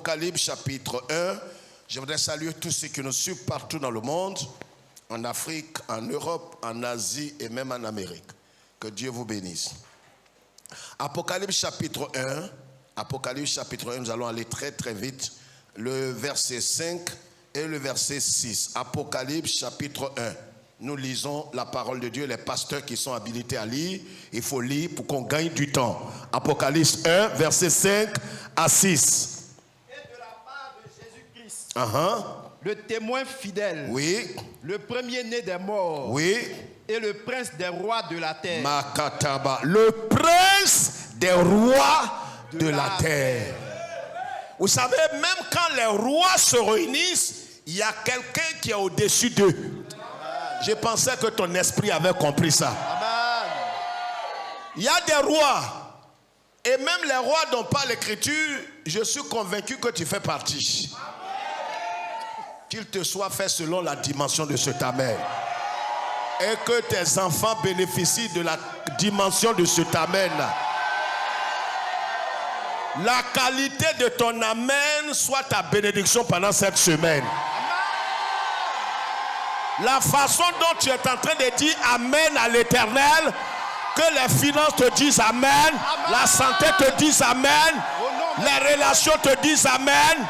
Apocalypse chapitre 1. Je voudrais saluer tous ceux qui nous suivent partout dans le monde, en Afrique, en Europe, en Asie et même en Amérique. Que Dieu vous bénisse. Apocalypse chapitre 1. Apocalypse chapitre 1, nous allons aller très très vite. Le verset 5 et le verset 6. Apocalypse chapitre 1. Nous lisons la parole de Dieu. Les pasteurs qui sont habilités à lire, il faut lire pour qu'on gagne du temps. Apocalypse 1, verset 5 à 6. Et de la part de Jésus-Christ, le témoin fidèle, oui, le premier-né des morts, oui, et le prince des rois de la terre. Makataba, le prince des rois de la terre. Vous savez, même quand les rois se réunissent, il y a quelqu'un qui est au-dessus d'eux. Je pensais que ton esprit avait compris ça. Amen. Il y a des rois. Et même les rois dont parle l'Écriture, je suis convaincu que tu fais partie. Qu'il te soit fait selon la dimension de cet amen. Et que tes enfants bénéficient de la dimension de cet amen. La qualité de ton amen soit ta bénédiction pendant cette semaine. La façon dont tu es en train de dire amen à l'Éternel, que les finances te disent amen, la santé te dise amen, les relations te disent amen,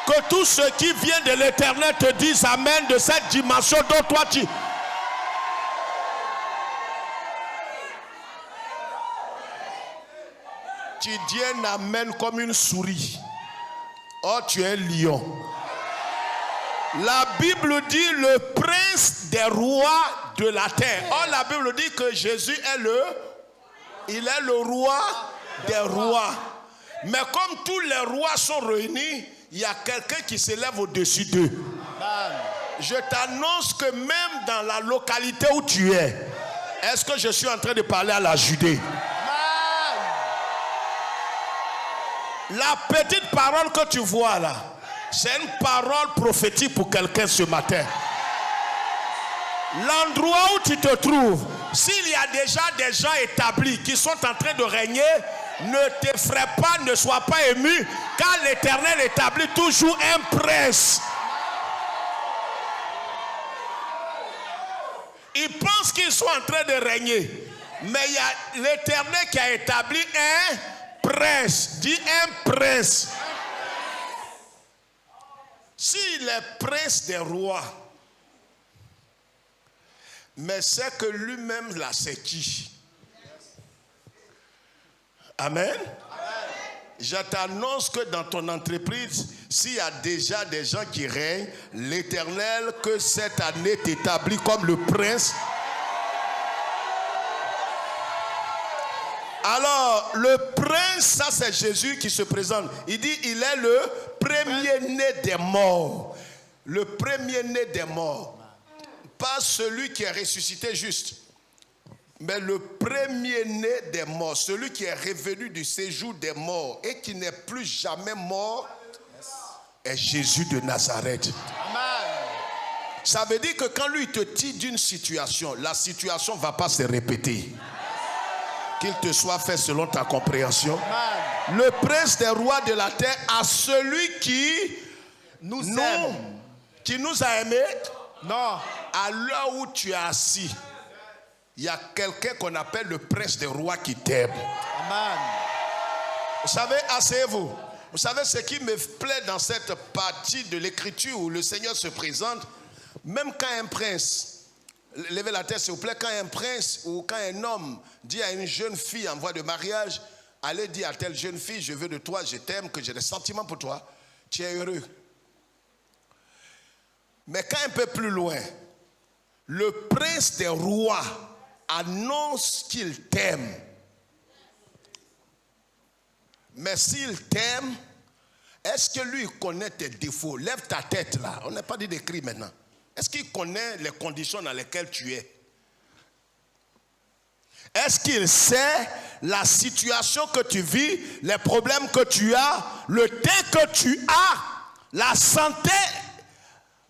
que tout ce qui vient de l'Éternel te dise amen de cette dimension dont toi tu... Tu dis un amen comme une souris. Oh, tu es un lion. La Bible dit le prince des rois de la terre. Or, la Bible dit que Jésus est il est le roi des rois. Mais comme tous les rois sont réunis, il y a quelqu'un qui s'élève au-dessus d'eux. Je t'annonce que même dans la localité où tu es, est-ce que je suis en train de parler à la Judée? La petite parole que tu vois là, c'est une parole prophétique pour quelqu'un ce matin. L'endroit où tu te trouves, s'il y a déjà des gens établis qui sont en train de régner, ne t'effraie pas, ne sois pas ému, car l'Éternel établit toujours un prince. Ils pensent qu'ils sont en train de régner, mais il y a l'Éternel qui a établi un prince. Dis un prince. S'il est prince des rois, mais c'est que lui-même là, c'est qui? Amen. Je t'annonce que dans ton entreprise, s'il y a déjà des gens qui règnent, l'Éternel que cette année t'établit comme le prince. Alors, le prince, ça c'est Jésus qui se présente. Il dit, il est le premier-né des morts. Le premier-né des morts. Pas celui qui est ressuscité juste, mais le premier-né des morts. Celui qui est revenu du séjour des morts et qui n'est plus jamais mort est Jésus de Nazareth. Amen. Ça veut dire que quand lui te dit d'une situation, la situation ne va pas se répéter. Qu'il te soit fait selon ta compréhension. Amen. Le prince des rois de la terre, à celui qui nous aime, qui nous a aimés. Non. À l'heure où tu es assis, il y a quelqu'un qu'on appelle le prince des rois qui t'aime. Amen. Vous savez, asseyez-vous. Vous savez ce qui me plaît dans cette partie de l'écriture où le Seigneur se présente, même quand un prince, levez la tête s'il vous plaît, quand un prince ou quand un homme dit à une jeune fille en voie de mariage, allez dire à telle jeune fille, je veux de toi, je t'aime, que j'ai des sentiments pour toi, tu es heureux. Mais quand un peu plus loin, le prince des rois annonce qu'il t'aime. Mais s'il t'aime, est-ce que lui connaît tes défauts? Lève ta tête là, on n'a pas dit d'écrire maintenant. Est-ce qu'il connaît les conditions dans lesquelles tu es? Est-ce qu'il sait la situation que tu vis, les problèmes que tu as, le temps que tu as, la santé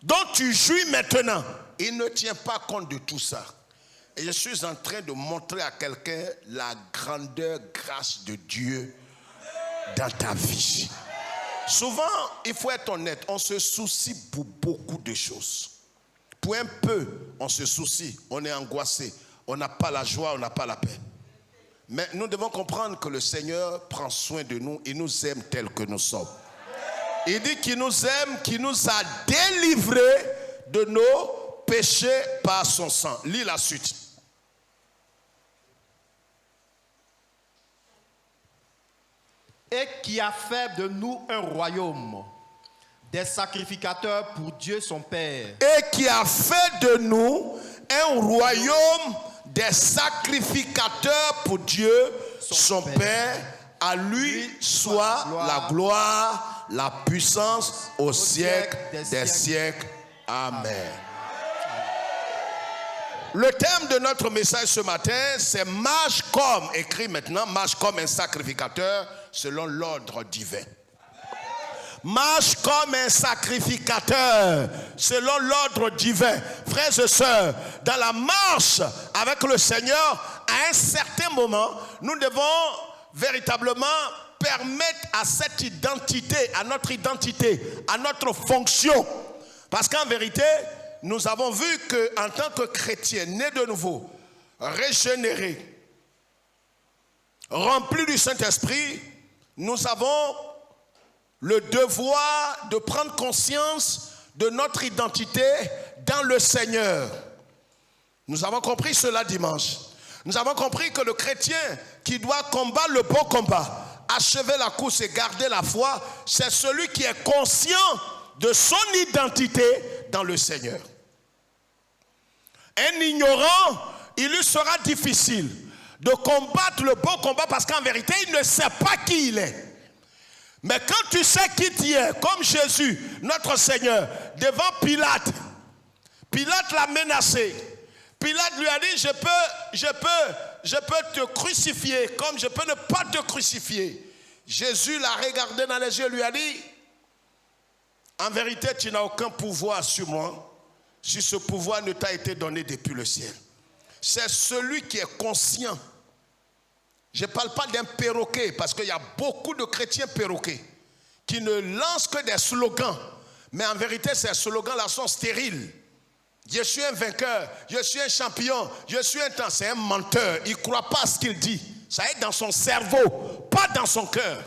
dont tu jouis maintenant? Il ne tient pas compte de tout ça. Et je suis en train de montrer à quelqu'un la grandeur, grâce de Dieu dans ta vie. Souvent, il faut être honnête, on se soucie pour beaucoup de choses. Pour un peu, on se soucie, on est angoissé, on n'a pas la joie, on n'a pas la paix. Mais nous devons comprendre que le Seigneur prend soin de nous, il nous aime tels que nous sommes. Il dit qu'il nous aime, qu'il nous a délivrés de nos péchés par son sang. Lis la suite. Et qui a fait de nous un royaume, des sacrificateurs pour Dieu son Père. Et qui a fait de nous un royaume des sacrificateurs pour Dieu son Père. À lui soit la gloire, la puissance au siècle des siècles. Amen. Le thème de notre message ce matin, c'est marche comme, écrit maintenant, marche comme un sacrificateur selon l'ordre divin. Marche comme un sacrificateur selon l'ordre divin. Frères et sœurs, dans la marche avec le Seigneur, à un certain moment, nous devons véritablement permettre à cette identité, à notre identité, à notre fonction. Parce qu'en vérité, nous avons vu qu'en tant que chrétiens, nés de nouveau, régénérés, remplis du Saint-Esprit, nous avons le devoir de prendre conscience de notre identité dans le Seigneur. Nous avons compris cela dimanche. Nous avons compris que le chrétien qui doit combattre le bon combat, achever la course et garder la foi, c'est celui qui est conscient de son identité dans le Seigneur. Un ignorant, il lui sera difficile de combattre le bon combat parce qu'en vérité, il ne sait pas qui il est. Mais quand tu sais qui tu es, comme Jésus, notre Seigneur, devant Pilate, Pilate l'a menacé. Pilate lui a dit, je peux te crucifier comme je peux ne pas te crucifier. Jésus l'a regardé dans les yeux et lui a dit, en vérité, tu n'as aucun pouvoir sur moi si ce pouvoir ne t'a été donné depuis le ciel. C'est celui qui est conscient. Je ne parle pas d'un perroquet, parce qu'il y a beaucoup de chrétiens perroquets qui ne lancent que des slogans. Mais en vérité, ces slogans-là sont stériles. Je suis un vainqueur, je suis un champion, je suis un temps. C'est un menteur. Il ne croit pas à ce qu'il dit. Ça est dans son cerveau, pas dans son cœur.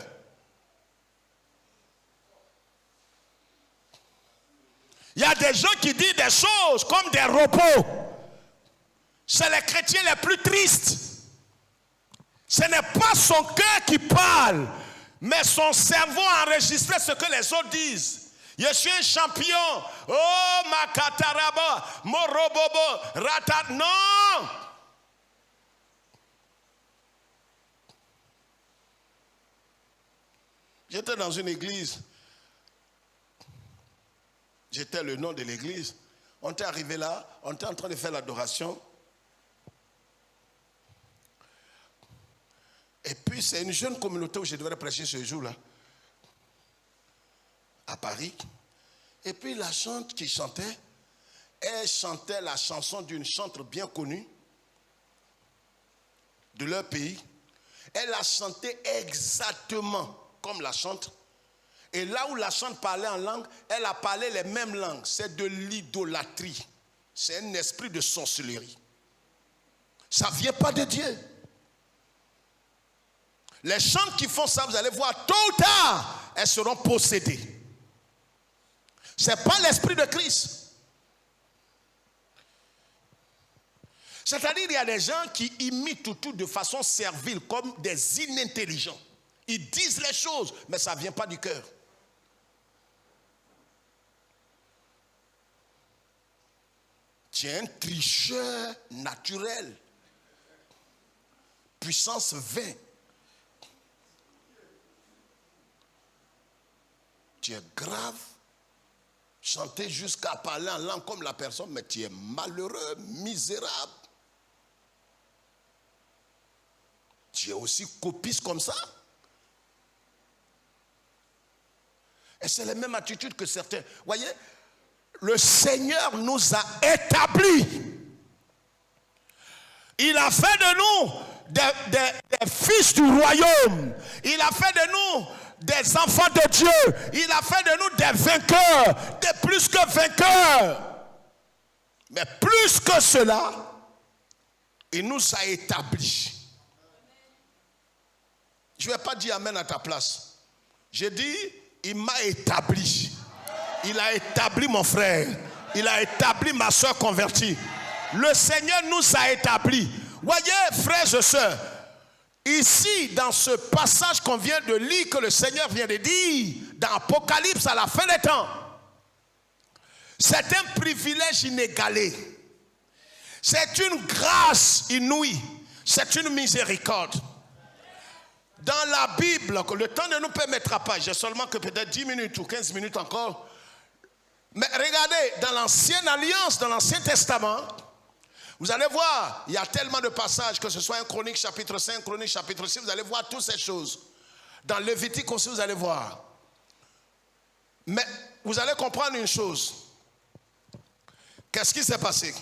Il y a des gens qui disent des choses comme des robots. C'est les chrétiens les plus tristes. Ce n'est pas son cœur qui parle, mais son cerveau a enregistré ce que les autres disent. Je suis un champion. Oh, ma kataraba, mon robobo, ratat. Non! J'étais dans une église. J'étais le nom de l'église. On était arrivé là, on était en train de faire l'adoration. Et puis c'est une jeune communauté où je devrais prêcher ce jour-là, à Paris. Et puis la chante qui chantait, elle chantait la chanson d'une chanteuse bien connue de leur pays. Elle a chanté exactement comme la chante. Et là où la chante parlait en langue, elle a parlé les mêmes langues. C'est de l'idolâtrie. C'est un esprit de sorcellerie. Ça ne vient pas de Dieu. Les chantes qui font ça, vous allez voir, tôt ou tard, elles seront possédées. Ce n'est pas l'esprit de Christ. C'est-à-dire, il y a des gens qui imitent tout de façon servile, comme des inintelligents. Ils disent les choses, mais ça ne vient pas du cœur. Tu es un tricheur naturel. Puissance 20. Tu es grave, chanter jusqu'à parler en langue comme la personne, mais tu es malheureux, misérable. Tu es aussi copiste comme ça. Et c'est la même attitude que certains. Voyez, le Seigneur nous a établis. Il a fait de nous des fils du royaume. Il a fait de nous des enfants de Dieu. Il a fait de nous des vainqueurs, des plus que vainqueurs. Mais plus que cela, il nous a établis. Je ne vais pas dire amen à ta place. J'ai dit, il m'a établi. Il a établi mon frère. Il a établi ma soeur convertie. Le Seigneur nous a établis. Voyez, frères et sœurs, ici, dans ce passage qu'on vient de lire, que le Seigneur vient de dire, dans Apocalypse, à la fin des temps, c'est un privilège inégalé. C'est une grâce inouïe. C'est une miséricorde. Dans la Bible, le temps ne nous permettra pas, j'ai seulement que peut-être 10 minutes ou 15 minutes encore. Mais regardez, dans l'Ancienne Alliance, dans l'Ancien Testament, vous allez voir, il y a tellement de passages, que ce soit un Chronique chapitre 5, Chronique chapitre 6, vous allez voir toutes ces choses. Dans Lévitique aussi, vous allez voir. Mais vous allez comprendre une chose. Qu'est-ce qui s'est passé?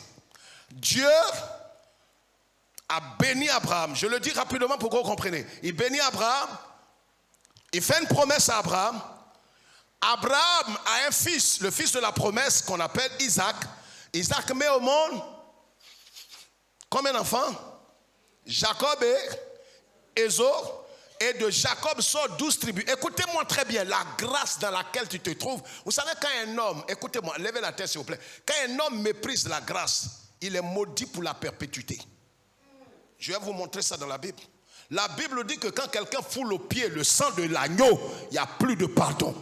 Dieu a béni Abraham. Je le dis rapidement pour que vous compreniez. Il bénit Abraham. Il fait une promesse à Abraham. Abraham a un fils, le fils de la promesse qu'on appelle Isaac. Isaac met au monde combien d'enfants? Jacob et Ésaü. Et de Jacob sortent 12 tribus. Écoutez-moi très bien, la grâce dans laquelle tu te trouves. Vous savez, quand un homme, écoutez-moi, levez la tête s'il vous plaît. Quand un homme méprise la grâce, il est maudit pour la perpétuité. Je vais vous montrer ça dans la Bible. La Bible dit que quand quelqu'un foule au pied le sang de l'agneau, il n'y a plus de pardon.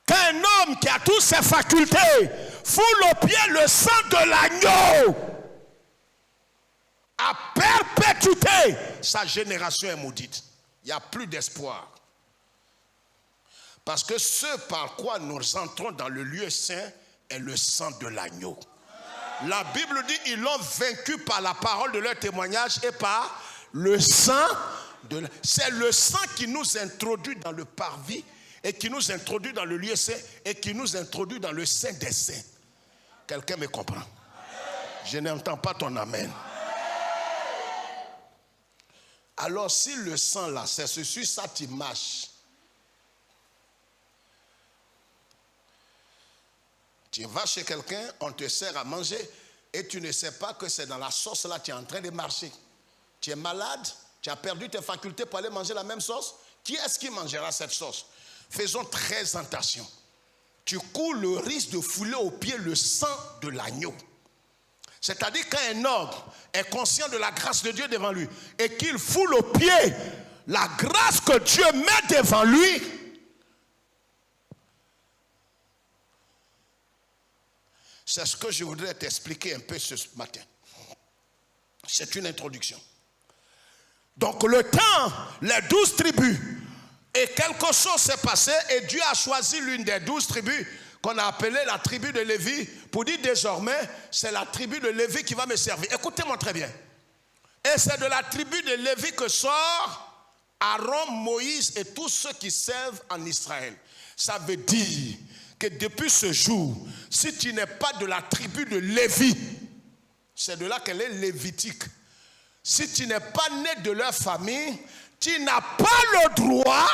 Quand un homme qui a toutes ses facultés foule au pied le sang de l'agneau, à perpétuité, sa génération est maudite. Il n'y a plus d'espoir. Parce que ce par quoi nous entrons dans le lieu saint est le sang de l'agneau. La Bible dit ils l'ont vaincu par la parole de leur témoignage et par le sang de l'agneau. C'est le sang qui nous introduit dans le parvis et qui nous introduit dans le lieu saint et qui nous introduit dans le saint des saints. Quelqu'un me comprend? Je n'entends pas ton amen. Alors si le sang là, c'est sur cette image, tu vas chez quelqu'un, on te sert à manger et tu ne sais pas que c'est dans la sauce là, tu es en train de marcher. Tu es malade, tu as perdu tes facultés pour aller manger la même sauce. Qui est-ce qui mangera cette sauce? Faisons très attention. Tu cours le risque de fouler au pied le sang de l'agneau. C'est-à-dire quand un homme est conscient de la grâce de Dieu devant lui et qu'il foule au pied la grâce que Dieu met devant lui, c'est ce que je voudrais t'expliquer un peu ce matin. C'est une introduction. Donc le temps, les 12 tribus, et quelque chose s'est passé et Dieu a choisi l'une des 12 tribus qu'on a appelée la tribu de Lévi pour dire désormais c'est la tribu de Lévi qui va me servir. Écoutez-moi très bien. Et c'est de la tribu de Lévi que sort Aaron, Moïse et tous ceux qui servent en Israël. Ça veut dire que depuis ce jour, si tu n'es pas de la tribu de Lévi, c'est de là qu'elle est lévitique. Si tu n'es pas né de leur famille, tu n'as pas le droit,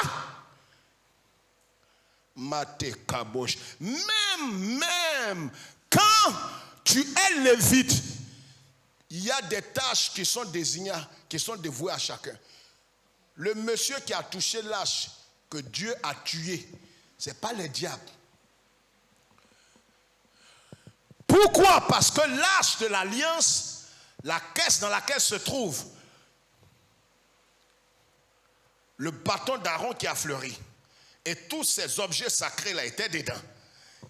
même quand tu es lévite, il y a des tâches qui sont désignées, qui sont dévouées à chacun. Le monsieur qui a touché l'âge que Dieu a tué, ce n'est pas le diable. Pourquoi? Parce que l'âge de l'alliance, la caisse dans laquelle se trouve le bâton d'Aaron qui a fleuri et tous ces objets sacrés là étaient dedans.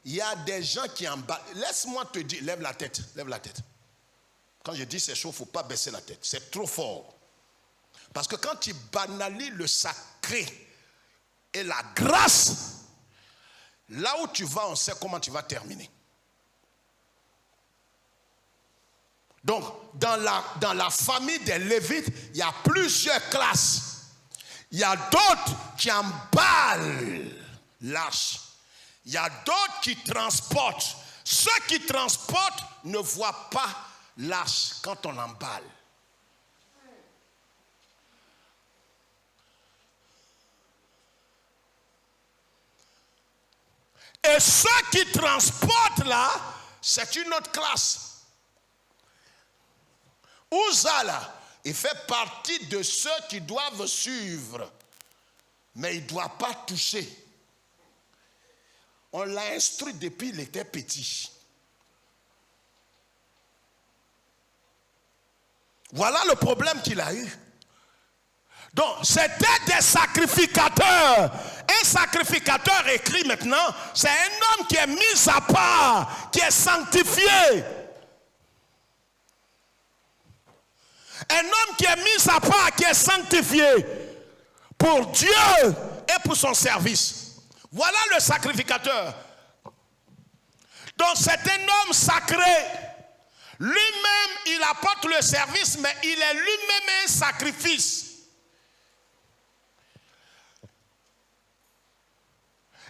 Il y a des gens qui en bas. Laisse-moi te dire, lève la tête, lève la tête. Quand je dis c'est chaud, il ne faut pas baisser la tête. C'est trop fort. Parce que quand tu banalises le sacré et la grâce, là où tu vas, on sait comment tu vas terminer. Donc, dans la famille des Lévites, il y a plusieurs classes. Il y a d'autres qui emballent l'arche. Il y a d'autres qui transportent. Ceux qui transportent ne voient pas l'arche quand on emballe. Et ceux qui transportent là, c'est une autre classe. Uza là, il fait partie de ceux qui doivent suivre. Mais il ne doit pas toucher. On l'a instruit depuis qu'il était petit. Voilà le problème qu'il a eu. Donc, c'était des sacrificateurs. Un sacrificateur écrit maintenant, c'est un homme qui est mis à part, qui est sanctifié. Un homme qui est mis à part, qui est sanctifié pour Dieu et pour son service. Voilà le sacrificateur. Donc, c'est un homme sacré. Lui-même, il apporte le service, mais il est lui-même un sacrifice.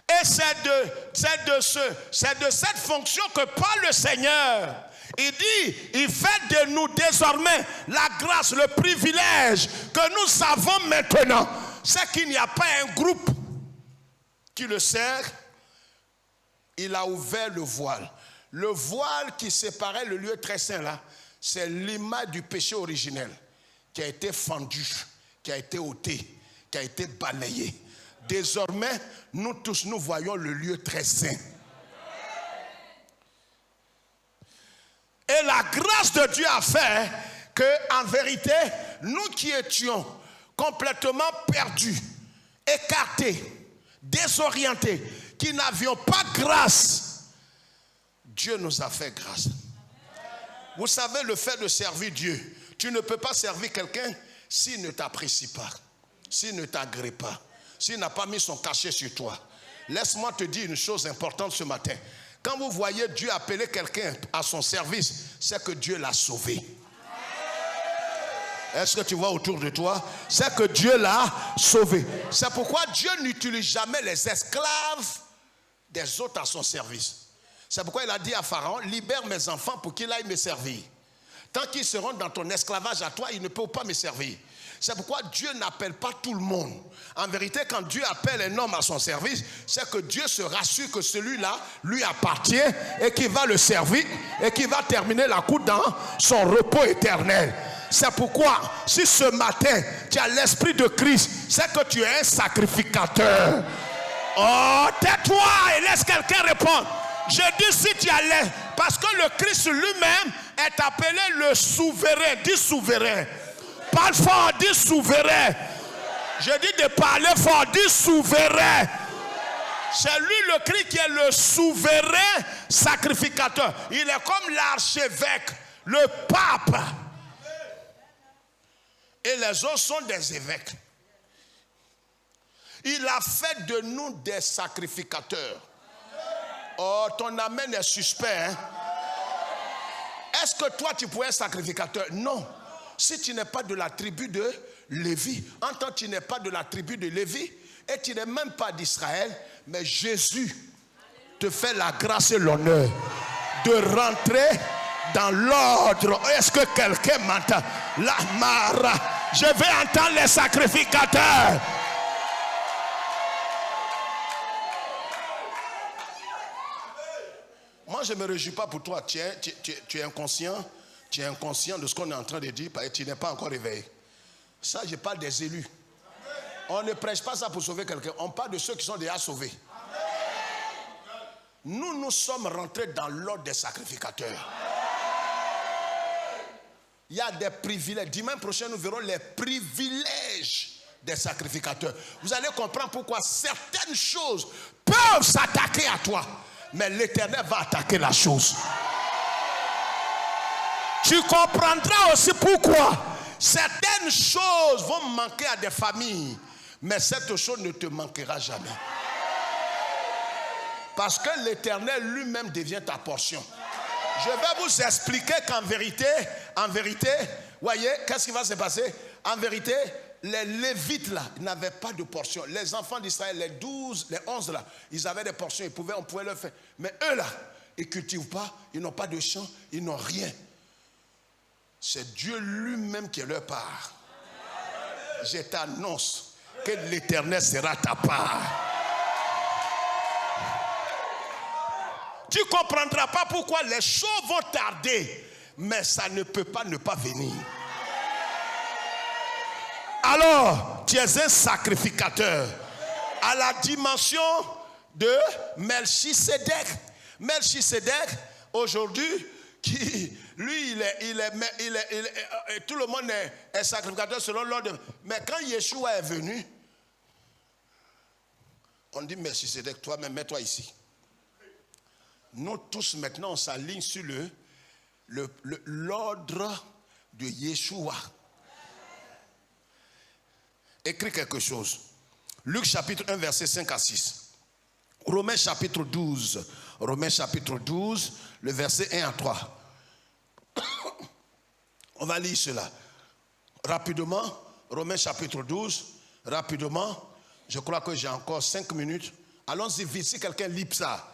Et c'est de cette fonction que parle le Seigneur. Il dit, il fait de nous désormais la grâce, le privilège que nous avons maintenant. C'est qu'il n'y a pas un groupe qui le sert. Il a ouvert le voile. Le voile qui séparait le lieu très saint là, c'est l'image du péché originel qui a été fendu, qui a été ôté, qui a été balayé. Désormais, nous tous, nous voyons le lieu très saint. Et la grâce de Dieu a fait que, en vérité, nous qui étions complètement perdus, écartés, désorientés, qui n'avions pas grâce, Dieu nous a fait grâce. Vous savez, le fait de servir Dieu, tu ne peux pas servir quelqu'un s'il ne t'apprécie pas, s'il ne t'agrée pas, s'il n'a pas mis son cachet sur toi. Laisse-moi te dire une chose importante ce matin. Quand vous voyez Dieu appeler quelqu'un à son service, c'est que Dieu l'a sauvé. Est-ce que tu vois autour de toi? C'est que Dieu l'a sauvé. C'est pourquoi Dieu n'utilise jamais les esclaves des autres à son service. C'est pourquoi il a dit à Pharaon, libère mes enfants pour qu'ils aillent me servir. Tant qu'ils seront dans ton esclavage à toi, ils ne peuvent pas me servir. C'est pourquoi Dieu n'appelle pas tout le monde. En vérité, quand Dieu appelle un homme à son service, c'est que Dieu se rassure que celui-là lui appartient et qu'il va le servir et qu'il va terminer la course dans son repos éternel. C'est pourquoi, si ce matin, tu as l'esprit de Christ, c'est que tu es un sacrificateur. Oh, tais-toi et laisse quelqu'un répondre. Je dis si tu as l'esprit, parce que le Christ lui-même est appelé le souverain. Dis souverain. Parle fort, dis souverain. Je dis de parler fort, dis souverain. C'est lui le Christ qui est le souverain sacrificateur. Il est comme l'archevêque, le pape. Et les autres sont des évêques. Il a fait de nous des sacrificateurs. Oh, ton amen est suspect. Hein? Est-ce que toi tu pourrais être sacrificateur? Non. Si tu n'es pas de la tribu de Lévi, en tant que tu n'es pas de la tribu de Lévi, et tu n'es même pas d'Israël, mais Jésus te fait la grâce et l'honneur de rentrer dans l'ordre. Est-ce que quelqu'un m'entend? La Mara, je vais entendre les sacrificateurs. Moi, je ne me réjouis pas pour toi. Tu es inconscient. Tu es inconscient de ce qu'on est en train de dire parce que tu n'es pas encore réveillé. Ça, je parle des élus. On ne prêche pas ça pour sauver quelqu'un. On parle de ceux qui sont déjà sauvés. Nous sommes rentrés dans l'ordre des sacrificateurs. Il y a des privilèges. Dimanche prochain, nous verrons les privilèges des sacrificateurs. Vous allez comprendre pourquoi certaines choses peuvent s'attaquer à toi. Mais l'Éternel va attaquer la chose. Tu comprendras aussi pourquoi certaines choses vont manquer à des familles, mais cette chose ne te manquera jamais. Parce que l'Éternel lui-même devient ta portion. Je vais vous expliquer qu'en vérité, voyez, qu'est-ce qui va se passer? En vérité, les Lévites là, ils n'avaient pas de portion. Les enfants d'Israël, les 12, les 11 là, ils avaient des portions, on pouvait leur faire. Mais eux là, ils ne cultivent pas, ils n'ont pas de champ, ils n'ont rien. C'est Dieu lui-même qui est leur part. Je t'annonce que l'Éternel sera ta part. Tu ne comprendras pas pourquoi les choses vont tarder, mais ça ne peut pas ne pas venir. Alors, tu es un sacrificateur à la dimension de Melchisédek. Melchisédek, aujourd'hui, lui, tout le monde est sacrificateur selon l'ordre. Mais quand Yeshua est venu, on dit Melchisédek, toi-même, mets-toi ici. Nous tous maintenant, on s'aligne sur l'ordre de Yeshua. Écris quelque chose. Luc chapitre 1, verset 5 à 6. Romains chapitre 12. Romains chapitre 12, le verset 1 à 3. On va lire cela. Rapidement, Romains chapitre 12. Rapidement, je crois que j'ai encore 5 minutes. Allons-y vite, si quelqu'un lit ça.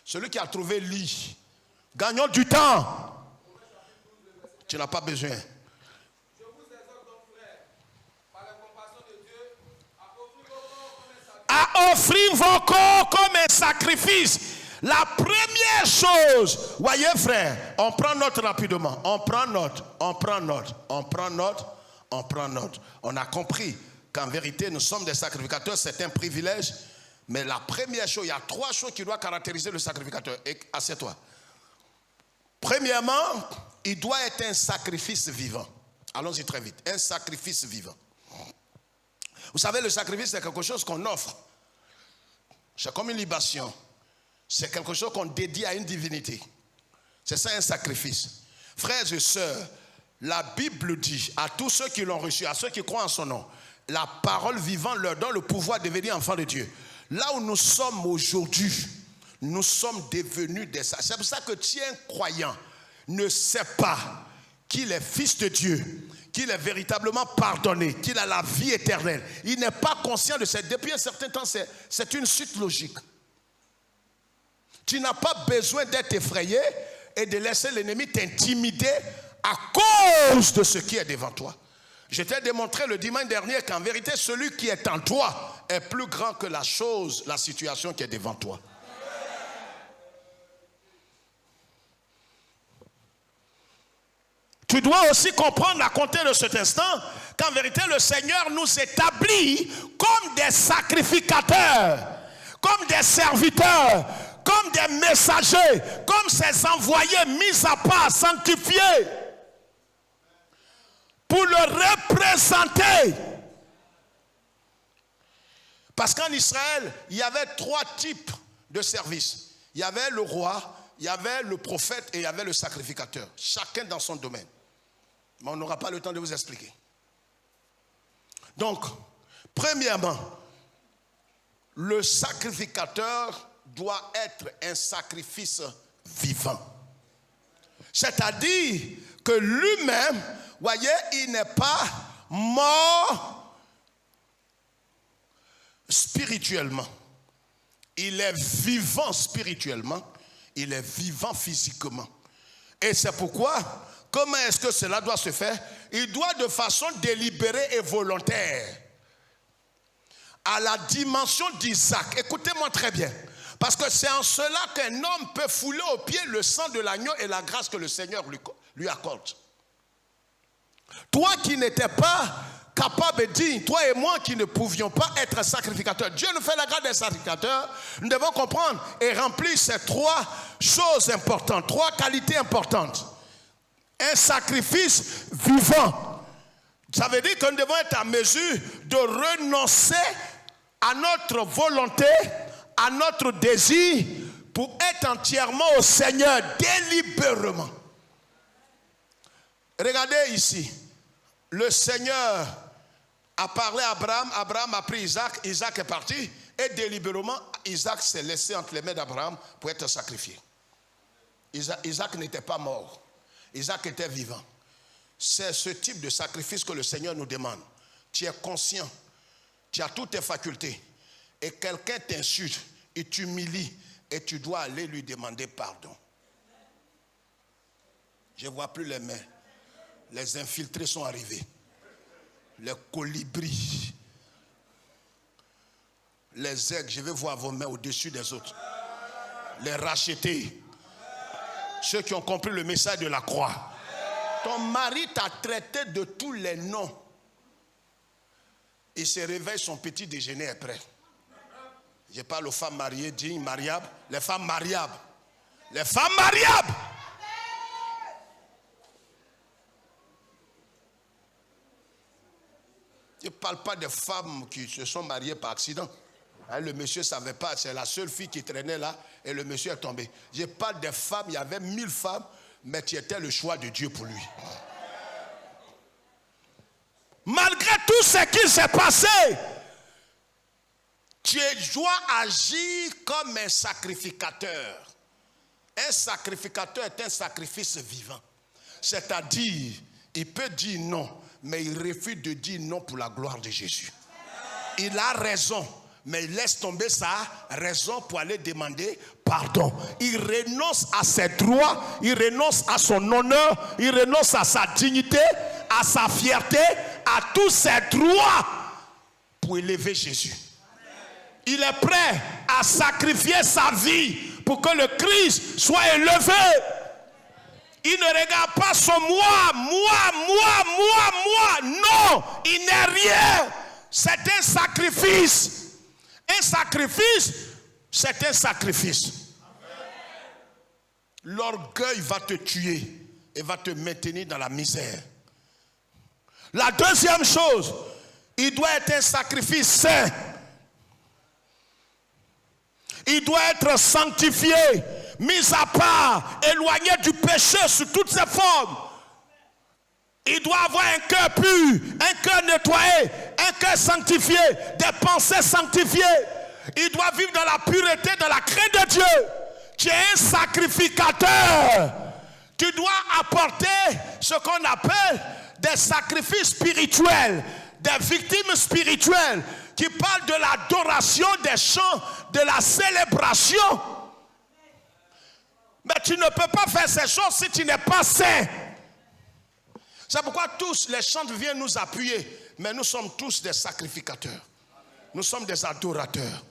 Celui qui a trouvé lit. Gagnons du temps. Tu n'as pas besoin. À offrir vos corps comme un sacrifice. La première chose, voyez frère, on prend note rapidement. On prend note. On a compris qu'en vérité, nous sommes des sacrificateurs, c'est un privilège. Mais la première chose, il y a 3 choses qui doivent caractériser le sacrificateur. Et assieds-toi. Premièrement, il doit être un sacrifice vivant. Allons-y très vite. Un sacrifice vivant. Vous savez, le sacrifice, c'est quelque chose qu'on offre. C'est comme une libation. C'est quelque chose qu'on dédie à une divinité. C'est ça un sacrifice. Frères et sœurs, la Bible dit à tous ceux qui l'ont reçu, à ceux qui croient en son nom, la parole vivante leur donne le pouvoir de devenir enfants de Dieu. Là où nous sommes aujourd'hui, nous sommes devenus des saints. C'est pour ça que si un croyant ne sait pas qu'il est fils de Dieu, qu'il est véritablement pardonné, qu'il a la vie éternelle, il n'est pas conscient de ça. Depuis un certain temps, c'est une suite logique. Tu n'as pas besoin d'être effrayé et de laisser l'ennemi t'intimider à cause de ce qui est devant toi. Je t'ai démontré le dimanche dernier qu'en vérité, celui qui est en toi est plus grand que la chose, la situation qui est devant toi. Tu dois aussi comprendre à compter de cet instant qu'en vérité, le Seigneur nous établit comme des sacrificateurs, comme des serviteurs, comme des messagers, comme ses envoyés mis à part, sanctifiés, pour le représenter. Parce qu'en Israël, il y avait 3 types de services. Il y avait le roi, il y avait le prophète et il y avait le sacrificateur. Chacun dans son domaine. Mais on n'aura pas le temps de vous expliquer. Donc, premièrement, le sacrificateur doit être un sacrifice vivant. C'est-à-dire que lui-même, voyez, il n'est pas mort spirituellement. Il est vivant spirituellement. Il est vivant physiquement. Et c'est pourquoi, comment est-ce que cela doit se faire? Il doit de façon délibérée et volontaire. À la dimension d'Isaac. Écoutez-moi très bien. Parce que c'est en cela qu'un homme peut fouler aux pieds le sang de l'agneau et la grâce que le Seigneur lui accorde. Toi qui n'étais pas capable de dire, toi et moi qui ne pouvions pas être sacrificateurs, Dieu nous fait la grâce des sacrificateurs, nous devons comprendre et remplir ces 3 choses importantes, 3 qualités importantes. Un sacrifice vivant. Ça veut dire que nous devons être en mesure de renoncer à notre volonté, à notre désir, pour être entièrement au Seigneur délibérément. Regardez ici. Le Seigneur a parlé à Abraham, Abraham a pris Isaac, Isaac est parti, et délibérément, Isaac s'est laissé entre les mains d'Abraham pour être sacrifié. Isaac n'était pas mort, Isaac était vivant. C'est ce type de sacrifice que le Seigneur nous demande. Tu es conscient, tu as toutes tes facultés, et quelqu'un t'insulte, et t'humilie, et tu dois aller lui demander pardon. Je ne vois plus les mains. Les infiltrés sont arrivés. Les colibris. Les aigles, je vais voir vos mains au-dessus des autres. Les rachetés. Ceux qui ont compris le message de la croix. Ton mari t'a traité de tous les noms. Il se réveille, son petit déjeuner est prêt. Je parle aux femmes mariées, dignes, mariables. Les femmes mariables. Les femmes mariables. Je ne parle pas des femmes qui se sont mariées par accident. Le monsieur ne savait pas, c'est la seule fille qui traînait là et le monsieur est tombé. Je parle des femmes, il y avait 1000 femmes, mais tu étais le choix de Dieu pour lui. Malgré tout ce qui s'est passé, tu dois agir comme un sacrificateur. Un sacrificateur est un sacrifice vivant. C'est-à-dire, il peut dire non, mais il refuse de dire non pour la gloire de Jésus. Il a raison, mais il laisse tomber sa raison pour aller demander pardon. Il renonce à ses droits, il renonce à son honneur, il renonce à sa dignité, à sa fierté, à tous ses droits pour élever Jésus. Il est prêt à sacrifier sa vie pour que le Christ soit élevé. Il ne regarde pas son moi. Non, il n'est rien. C'est un sacrifice. Un sacrifice, c'est un sacrifice. L'orgueil va te tuer et va te maintenir dans la misère. La deuxième chose, il doit être un sacrifice saint. Il doit être sanctifié, mis à part, éloigné du péché sous toutes ses formes. Il doit avoir un cœur pur, un cœur nettoyé, un cœur sanctifié, des pensées sanctifiées. Il doit vivre dans la pureté, dans la crainte de Dieu. Tu es un sacrificateur. Tu dois apporter ce qu'on appelle des sacrifices spirituels, des victimes spirituelles qui parlent de l'adoration, des chants, de la célébration. Mais tu ne peux pas faire ces choses si tu n'es pas saint. C'est pourquoi tous les chants viennent nous appuyer. Mais nous sommes tous des sacrificateurs. Nous sommes des adorateurs.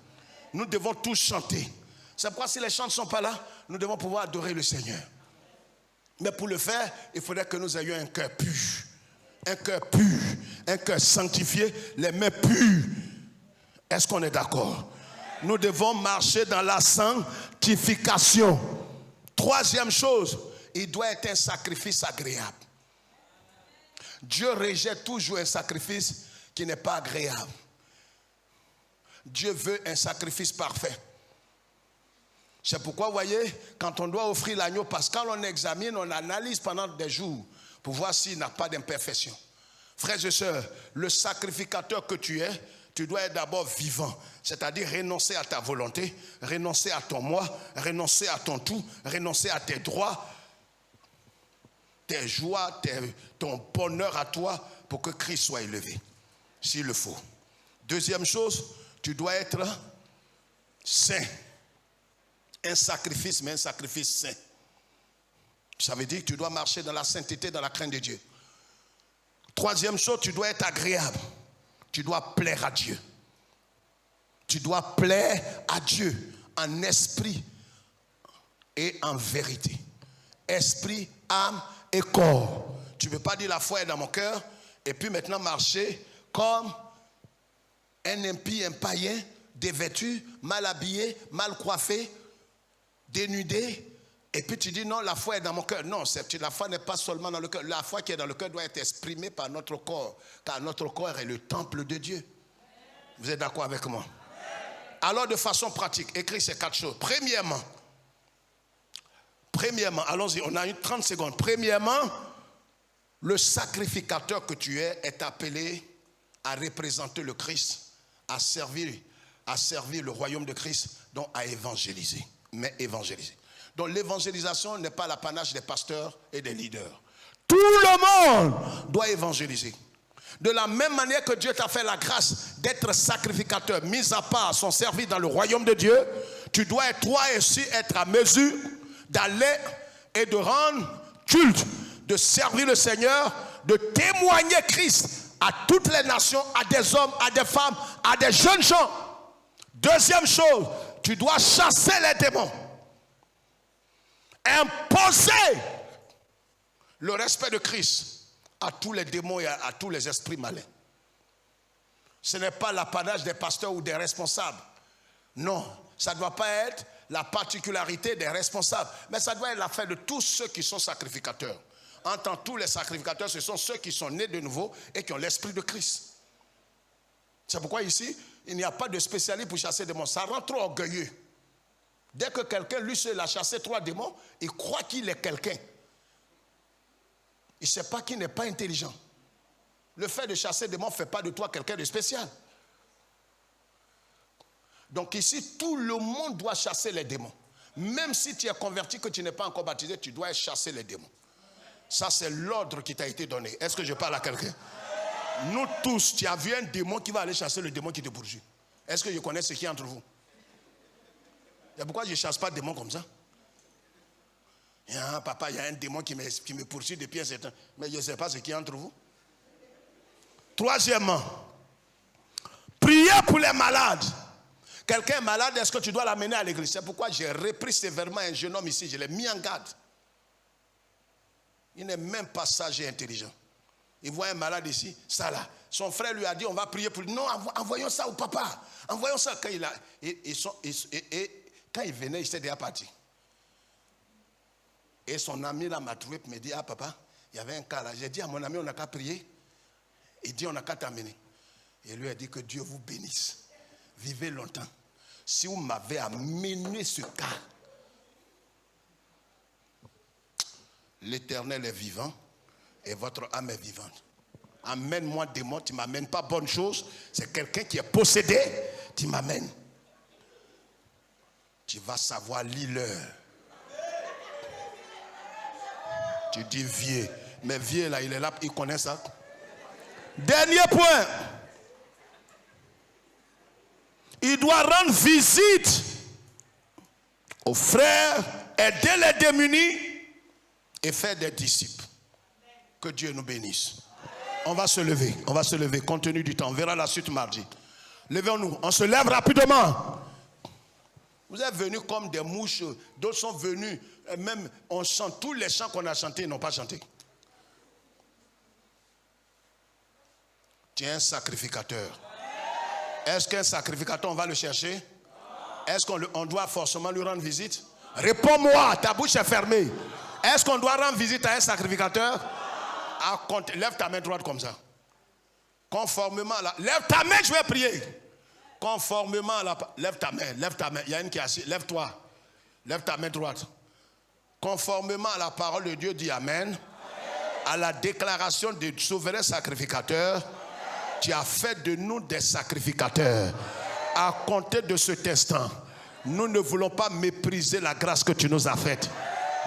Nous devons tous chanter. C'est pourquoi si les chants ne sont pas là, nous devons pouvoir adorer le Seigneur. Mais pour le faire, il faudrait que nous ayons un cœur pur. Un cœur pur. Un cœur sanctifié. Les mains pures. Est-ce qu'on est d'accord? Nous devons marcher dans la sanctification. Troisième chose, il doit être un sacrifice agréable. Dieu rejette toujours un sacrifice qui n'est pas agréable. Dieu veut un sacrifice parfait. C'est pourquoi, vous voyez, quand on doit offrir l'agneau, parce que quand on examine, on analyse pendant des jours pour voir s'il n'a pas d'imperfection. Frères et sœurs, le sacrificateur que tu es, tu dois être d'abord vivant, c'est-à-dire renoncer à ta volonté, renoncer à ton moi, renoncer à ton tout, renoncer à tes droits, tes joies, ton bonheur à toi pour que Christ soit élevé, s'il le faut. Deuxième chose, tu dois être saint. Un sacrifice, mais un sacrifice saint. Ça veut dire que tu dois marcher dans la sainteté, dans la crainte de Dieu. Troisième chose, tu dois être agréable. Tu dois plaire à Dieu. Tu dois plaire à Dieu en esprit et en vérité. Esprit, âme et corps. Tu ne peux pas dire la foi est dans mon cœur et puis maintenant marcher comme un impie, un païen, dévêtu, mal habillé, mal coiffé, dénudé. Et puis tu dis non, la foi est dans mon cœur. Non, la foi n'est pas seulement dans le cœur. La foi qui est dans le cœur doit être exprimée par notre corps. Car notre corps est le temple de Dieu. Vous êtes d'accord avec moi? Alors de façon pratique, écris ces 4 choses. Premièrement, allons-y, on a 30 secondes. Premièrement, le sacrificateur que tu es est appelé à représenter le Christ, à servir le royaume de Christ, donc à évangéliser. Mais évangéliser. Donc l'évangélisation n'est pas l'apanage des pasteurs et des leaders. Tout le monde doit évangéliser. De la même manière que Dieu t'a fait la grâce d'être sacrificateur, mis à part son service dans le royaume de Dieu, tu dois toi aussi être à mesure d'aller et de rendre culte, de servir le Seigneur, de témoigner Christ à toutes les nations, à des hommes, à des femmes, à des jeunes gens. Deuxième chose, tu dois chasser les démons. Imposer le respect de Christ à tous les démons et à tous les esprits malins. Ce n'est pas l'apanage des pasteurs ou des responsables. Non, ça ne doit pas être la particularité des responsables, mais ça doit être l'affaire de tous ceux qui sont sacrificateurs. En tant que tous les sacrificateurs, ce sont ceux qui sont nés de nouveau et qui ont l'esprit de Christ. C'est pourquoi ici, il n'y a pas de spécialiste pour chasser des démons. Ça rend trop orgueilleux. Dès que quelqu'un, lui seul, a chassé 3 démons, il croit qu'il est quelqu'un. Il ne sait pas qu'il n'est pas intelligent. Le fait de chasser des démons ne fait pas de toi quelqu'un de spécial. Donc ici, tout le monde doit chasser les démons. Même si tu es converti, que tu n'es pas encore baptisé, tu dois chasser les démons. Ça, c'est l'ordre qui t'a été donné. Est-ce que je parle à quelqu'un? Nous tous, tu as vu un démon qui va aller chasser le démon qui te poursuit. Est-ce que je connais ce qui est entre vous? Et pourquoi je ne chasse pas de démons comme ça? Papa, il y a un démon qui me poursuit depuis un certain temps. Mais je ne sais pas ce qui est entre vous. Troisièmement, priez pour les malades. Quelqu'un est malade, est-ce que tu dois l'amener à l'église? C'est pourquoi j'ai repris sévèrement un jeune homme ici, je l'ai mis en garde. Il n'est même pas sage et intelligent. Il voit un malade ici, ça là. Son frère lui a dit, on va prier pour lui. Non, envoyons ça au papa. Envoyons ça. Quand quand il venait, il s'était déjà parti. Et son ami là m'a trouvé et me dit, ah papa, il y avait un cas là. J'ai dit à mon ami, on n'a qu'à prier. Il dit, on n'a qu'à t'amener. Et lui a dit que Dieu vous bénisse. Vivez longtemps. Si vous m'avez amené ce cas, l'Éternel est vivant et votre âme est vivante. Amène-moi démon, tu ne m'amènes pas bonne chose. C'est quelqu'un qui est possédé, tu m'amènes. Tu vas savoir l'heure. Tu dis vieux. Mais vieux là, il est là, il connaît ça. Dernier point. Il doit rendre visite aux frères, aider les démunis et faire des disciples. Que Dieu nous bénisse. On va se lever compte tenu du temps. On verra la suite mardi. Levons-nous, on se lève rapidement. Vous êtes venus comme des mouches, d'autres sont venus, même on chante, tous les chants qu'on a chantés, ils n'ont pas chanté. Tu es un sacrificateur. Est-ce qu'un sacrificateur, on va le chercher? Est-ce qu'on doit forcément lui rendre visite? Réponds-moi, ta bouche est fermée. Est-ce qu'on doit rendre visite à un sacrificateur? Lève ta main droite comme ça. Conformément à la... Lève ta main, je vais prier. Conformément à la... Lève ta main. Il y a une qui est assise. Lève-toi. Lève ta main droite. Conformément à la parole de Dieu, dit Amen. À la déclaration du souverain sacrificateur, tu as fait de nous des sacrificateurs. À compter de cet instant, nous ne voulons pas mépriser la grâce que tu nous as faite.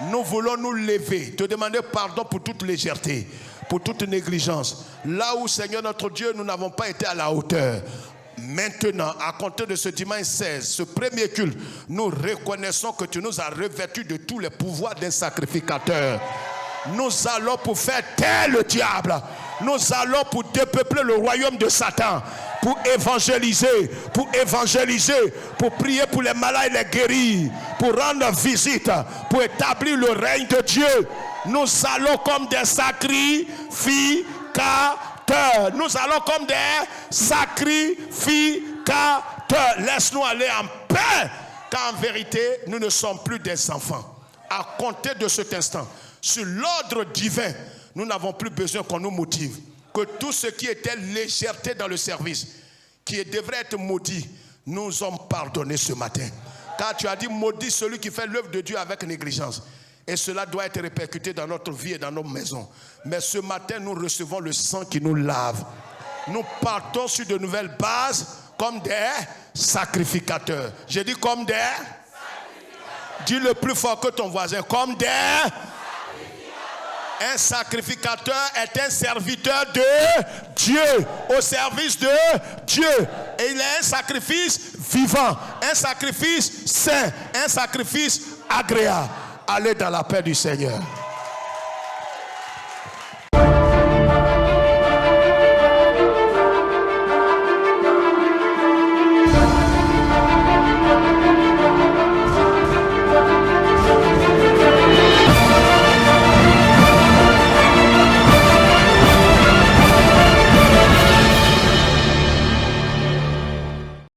Nous voulons nous lever, te demander pardon pour toute légèreté, pour toute négligence. Là où, Seigneur notre Dieu, nous n'avons pas été à la hauteur. Maintenant, à compter de ce dimanche 16, ce premier culte, nous reconnaissons que tu nous as revêtus de tous les pouvoirs d'un sacrificateur. Nous allons pour faire taire le diable. Nous allons pour dépeupler le royaume de Satan. Pour évangéliser, pour prier pour les malades et les guérir, pour rendre visite, pour établir le règne de Dieu. Nous allons comme des sacrificateurs. Nous allons comme des sacrificateurs. Laisse-nous aller en paix, car en vérité, nous ne sommes plus des enfants. À compter de cet instant, sur l'ordre divin, nous n'avons plus besoin qu'on nous motive. Que tout ce qui était légèreté dans le service, qui devrait être maudit, nous sommes pardonnés ce matin. Car tu as dit, maudit celui qui fait l'œuvre de Dieu avec négligence. Et cela doit être répercuté dans notre vie et dans nos maisons. Mais ce matin, nous recevons le sang qui nous lave. Nous partons sur de nouvelles bases comme des sacrificateurs. J'ai dit comme des... Dis le plus fort que ton voisin. Comme des... Un sacrificateur est un serviteur de Dieu, au service de Dieu. Et il est un sacrifice vivant, un sacrifice saint, un sacrifice agréable. Allez dans la paix du Seigneur.